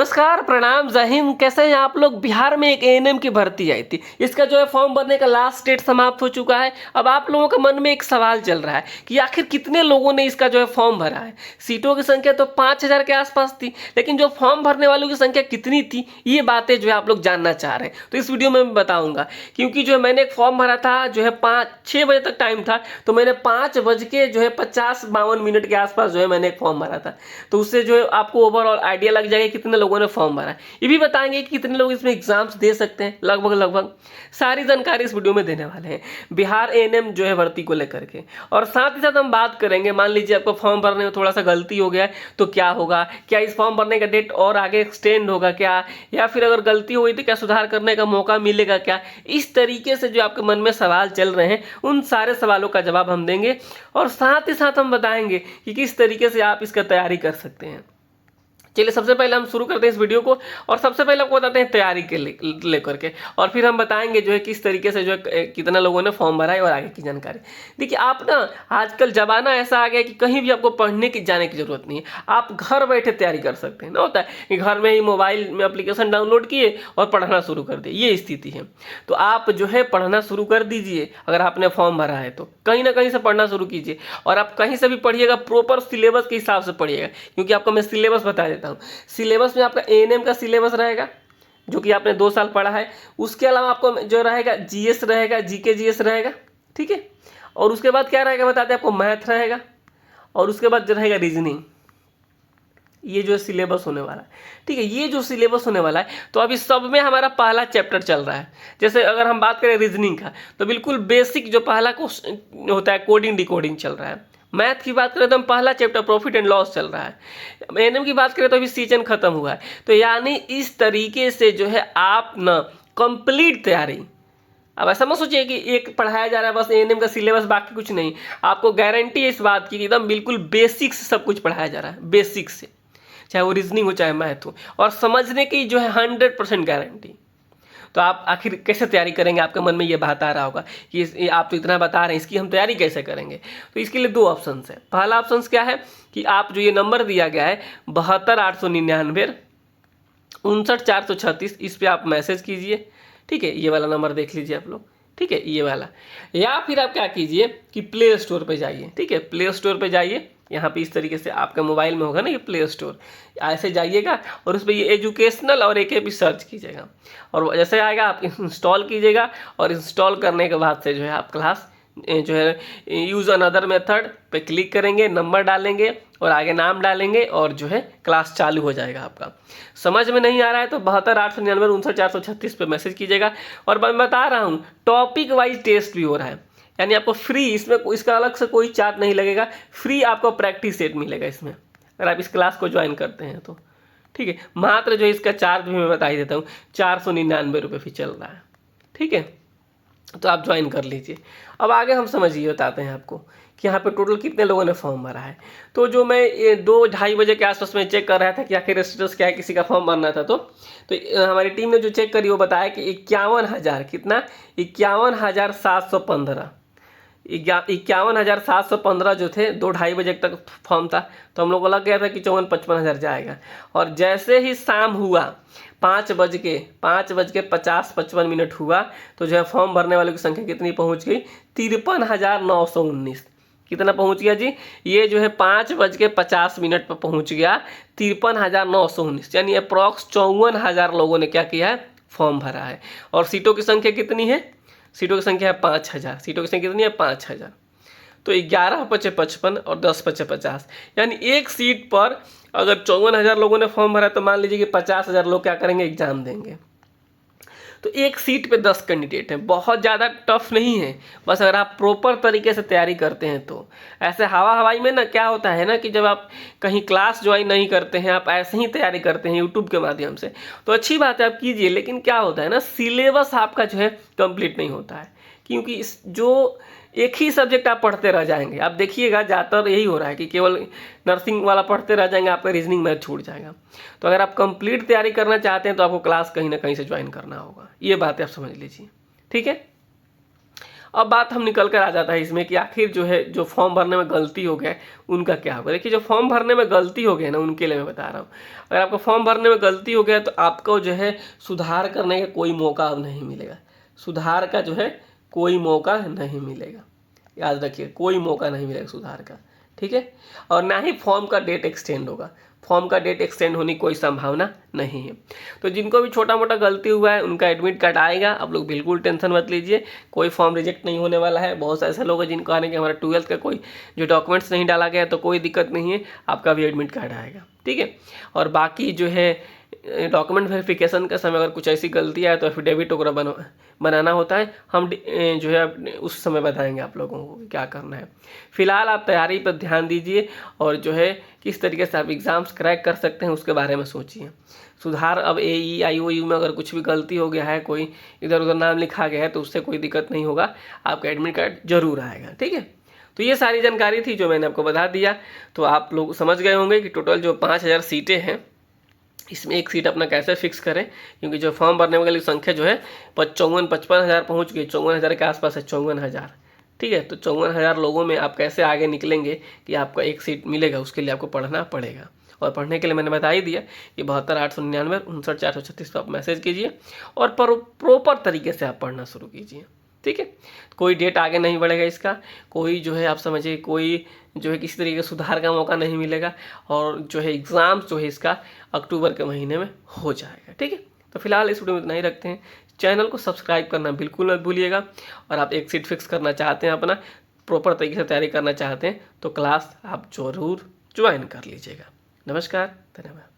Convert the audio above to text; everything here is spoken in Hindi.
नमस्कार, प्रणाम, जय हिंद। कैसे हैं आप लोग। बिहार में एक एएनएम की भर्ती आई थी। इसका जो है फॉर्म भरने का लास्ट डेट समाप्त हो चुका है। अब आप लोगों के मन में एक सवाल चल रहा है कि आखिर कितने लोगों ने इसका जो है फॉर्म भरा है। सीटों की संख्या तो 5000 के आसपास थी, लेकिन जो फॉर्म भरने वालों की संख्या कितनी थी, ये बातें जो है आप लोग जानना चाह रहे हैं। तो इस वीडियो में मैं बताऊंगा, क्योंकि जो है मैंने एक फॉर्म भरा था, जो है 5-6 बजे तक टाइम था, तो मैंने 5 बज के जो है 50-52 मिनट के आसपास जो है मैंने एक फॉर्म भरा था। तो उससे जो है आपको ओवरऑल आइडिया लग जाएगा कितने लोगों ने फॉर्म भरा है। ये भी बताएंगे कि कितने लोग इसमें एग्जाम्स दे सकते हैं, लगभग सारी जानकारी इस वीडियो में देने वाले हैं बिहार एएनएम जो है भर्ती को लेकर के। और साथ ही साथ हम बात करेंगे, मान लीजिए आपको फॉर्म भरने में थोड़ा सा गलती हो गया है तो क्या होगा, क्या इस फॉर्म भरने का डेट और आगे एक्सटेंड होगा क्या, या फिर अगर गलती हुई तो क्या सुधार करने का मौका मिलेगा क्या। इस तरीके से जो आपके मन में सवाल चल रहे हैं, उन सारे सवालों का जवाब हम देंगे। और साथ ही साथ हम बताएंगे कि किस तरीके से आप इसका तैयारी कर सकते हैं। चलिए, सबसे पहले हम शुरू करते हैं इस वीडियो को, और सबसे पहले आपको बताते हैं तैयारी के लेकर के, और फिर हम बताएंगे जो है किस तरीके से जो है कितना लोगों ने फॉर्म भरा है और आगे की जानकारी। देखिए, आप ना आजकल जमाना ऐसा आ गया कि कहीं भी आपको पढ़ने की जाने की जरूरत नहीं है, आप घर बैठे तैयारी कर सकते हैं। ना होता है कि घर में ही मोबाइल में एप्लीकेशन डाउनलोड किए और पढ़ना शुरू कर दिए, ये स्थिति है। तो आप जो है पढ़ना शुरू कर दीजिए। अगर आपने फॉर्म भरा है तो कहीं ना कहीं से पढ़ना शुरू कीजिए, और आप कहीं से भी पढ़िएगा, प्रॉपर सिलेबस के हिसाब से पढ़िएगा, क्योंकि आपको मैं सिलेबस बता देता हूँ। सिलेबस में आपका एएनएम का सिलेबस रहेगा, जो कि आपने 2 साल पढ़ा है। उसके अलावा आपको जो रहेगा जीएस रहेगा, जीके जीएस रहेगा, ठीक है। और उसके बाद क्या रहेगा बताते हैं आपको, मैथ रहेगा, और उसके बाद जो रहेगा रीजनिंग। ये जो सिलेबस होने वाला है, ठीक है, ये जो सिलेबस होने वाला है, तो अभी सब में हमारा पहला चैप्टर चल रहा है। जैसे अगर हम बात करें रीजनिंग का, तो बिल्कुल बेसिक जो पहला क्वेश्चन होता है, कोडिंग डिकोडिंग चल रहा है। मैथ की बात करें तो हम पहला चैप्टर प्रॉफिट एंड लॉस चल रहा है। एएनएम की बात करें तो अभी सीजन खत्म हुआ है। तो यानी इस तरीके से जो है आप ना कंप्लीट तैयारी। अब ऐसा मत सोचिए कि एक पढ़ाया जा रहा है बस एएनएम का सिलेबस, बाकी कुछ नहीं। आपको गारंटी है इस बात की कि एकदम बिल्कुल बेसिक से सब कुछ पढ़ाया जा रहा है, बेसिक से, चाहे वो रीजनिंग हो चाहे मैथ हो, और समझने की जो है 100% गारंटी। तो आप आखिर कैसे तैयारी करेंगे, आपके मन में ये बात आ रहा होगा कि आप तो इतना बता रहे हैं, इसकी हम तैयारी कैसे करेंगे। तो इसके लिए 2 ऑप्शन है। पहला ऑप्शन क्या है कि आप जो ये नंबर दिया गया है 72 899 59 436, इस पर आप मैसेज कीजिए, ठीक है। ये वाला नंबर देख लीजिए आप लोग, ठीक है, ये वाला। या फिर आप क्या कीजिए कि प्ले स्टोर पर जाइए, ठीक है, प्ले स्टोर पर जाइए। यहाँ पे इस तरीके से आपका मोबाइल में होगा ना ये प्ले स्टोर, ऐसे जाइएगा और उस पर ये एजुकेशनल और AKP सर्च कीजिएगा, और जैसे आएगा आप इंस्टॉल कीजिएगा। और इंस्टॉल करने के बाद से जो है आप क्लास जो है यूज़ अनदर मेथड पे क्लिक करेंगे, नंबर डालेंगे और आगे नाम डालेंगे, और जो है क्लास चालू हो जाएगा आपका। समझ में नहीं आ रहा है तो 72 899 59 436 पे मैसेज कीजिएगा। और मैं बता रहा हूँ, टॉपिक वाइज टेस्ट भी हो रहा है, यानी आपको फ्री, इसमें इसका अलग से कोई चार्ज नहीं लगेगा, फ्री आपको प्रैक्टिस सेट मिलेगा इसमें, अगर आप इस क्लास को ज्वाइन करते हैं तो, ठीक है। मात्र जो इसका चार्ज भी मैं बता ही देता हूँ, 499 रुपये फी चल रहा है, ठीक है। तो आप ज्वाइन कर लीजिए। अब आगे हम समझिए, बताते हैं आपको कि यहाँ पे टोटल कितने लोगों ने फॉर्म भरा है। तो जो मैं 2-2:30 बजे के आसपास में चेक कर रहा था कि आखिर स्टेटस क्या है, किसी का फॉर्म भरना था, तो हमारी टीम ने जो चेक करी वो बताया कि 51,000, कितना, 51,715, 51,715 जो थे, 2-2:30 बजे तक फॉर्म था। तो हम लोग को लग गया था कि 54-55 जाएगा। और जैसे ही शाम हुआ, 5:50-55 हुआ, तो जो है फॉर्म भरने वालों की संख्या कितनी पहुंच गई, 53,919। कितना पहुंच गया जी, ये जो है 5:50 पर पहुंच गया 53,919, यानी अप्रॉक्स 54,000 लोगों ने क्या किया है, फॉर्म भरा है। और सीटों की संख्या कितनी है, सीटों की संख्या है 5,000। सीटों की संख्या कितनी है, 5,000। तो 11×5=55 और 10×5=50, यानी एक सीट पर अगर 54,000 लोगों ने फॉर्म भरा तो मान लीजिए कि 50,000 लोग क्या करेंगे, एग्जाम देंगे। तो एक सीट पे 10 कैंडिडेट हैं, बहुत ज़्यादा टफ नहीं है, बस अगर आप प्रॉपर तरीके से तैयारी करते हैं तो। ऐसे हवा हवाई में ना क्या होता है ना कि जब आप कहीं क्लास ज्वाइन नहीं करते हैं, आप ऐसे ही तैयारी करते हैं यूट्यूब के माध्यम से, तो अच्छी बात है आप कीजिए, लेकिन क्या होता है ना, सिलेबस आपका जो है कंप्लीट नहीं होता है, क्योंकि इस जो एक ही सब्जेक्ट आप पढ़ते रह जाएंगे। आप देखिएगा ज़्यादातर यही हो रहा है कि केवल नर्सिंग वाला पढ़ते रह जाएंगे, आपका रीजनिंग मैथ छूट जाएगा। तो अगर आप कंप्लीट तैयारी करना चाहते हैं तो आपको क्लास कहीं ना कहीं से ज्वाइन करना होगा, ये बात आप समझ लीजिए, ठीक है। अब बात हम निकल कर आ जाता है इसमें कि आखिर जो है जो फॉर्म भरने में गलती हो गया उनका क्या होगा। देखिए जो फॉर्म भरने में गलती हो गया ना उनके लिए मैं बता रहा हूँ। अगर आपका फॉर्म भरने में गलती हो गया तो आपको जो है सुधार करने का कोई मौका अब नहीं मिलेगा। सुधार का जो है कोई मौका नहीं मिलेगा, याद रखिए कोई मौका नहीं मिलेगा सुधार का, ठीक है। और ना ही फॉर्म का डेट एक्सटेंड होगा, फॉर्म का डेट एक्सटेंड होने की कोई संभावना नहीं है। तो जिनको भी छोटा मोटा गलती हुआ है उनका एडमिट कार्ड आएगा, आप लोग बिल्कुल टेंशन मत लीजिए, कोई फॉर्म रिजेक्ट नहीं होने वाला है। बहुत ऐसे लोग हैं जिनको आने के हमारा 12th का कोई जो डॉक्यूमेंट्स नहीं डाला गया तो कोई दिक्कत नहीं है, आपका भी एडमिट कार्ड आएगा, ठीक है। और बाकी जो है डॉक्यूमेंट वेरिफिकेशन के समय अगर कुछ ऐसी गलती आए तो एफिडेविट वगैरह बनाना होता है, हम जो है उस समय बताएंगे आप लोगों को क्या करना है। फिलहाल आप तैयारी पर ध्यान दीजिए और जो है किस तरीके से आप एग्ज़ाम्स क्रैक कर सकते हैं उसके बारे में सोचिए। सुधार अब AE में अगर कुछ भी गलती हो गया है, कोई इधर उधर नाम लिखा गया है तो उससे कोई दिक्कत नहीं होगा, आपका एडमिट कार्ड जरूर आएगा, ठीक है। तो ये सारी जानकारी थी जो मैंने आपको बता दिया। तो आप लोग समझ गए होंगे कि टोटल जो 5000 सीटें हैं इसमें एक सीट अपना कैसे फिक्स करें, क्योंकि जो फॉर्म भरने वाली संख्या जो है 55,000 पहुँच गई, 54,000 के आसपास है, 54,000, ठीक है। तो 54,000 लोगों में आप कैसे आगे निकलेंगे कि आपका एक सीट मिलेगा, उसके लिए आपको पढ़ना पड़ेगा। और पढ़ने के लिए मैंने बता ही दिया कि 72,899 59,436 पर आप मैसेज कीजिए और प्रॉपर तरीके से आप पढ़ना शुरू कीजिए, ठीक है। कोई डेट आगे नहीं बढ़ेगा इसका, कोई जो है आप समझिए कोई जो है किसी तरीके का सुधार का मौका नहीं मिलेगा, और जो है एग्ज़ाम्स जो है इसका अक्टूबर के महीने में हो जाएगा, ठीक है। तो फिलहाल इस वीडियो में इतना ही रखते हैं। चैनल को सब्सक्राइब करना बिल्कुल मत भूलिएगा, और आप एक सीट फिक्स करना चाहते हैं, अपना प्रॉपर तरीके से तैयारी करना चाहते हैं तो क्लास आप ज़रूर ज्वाइन कर लीजिएगा। नमस्कार, धन्यवाद।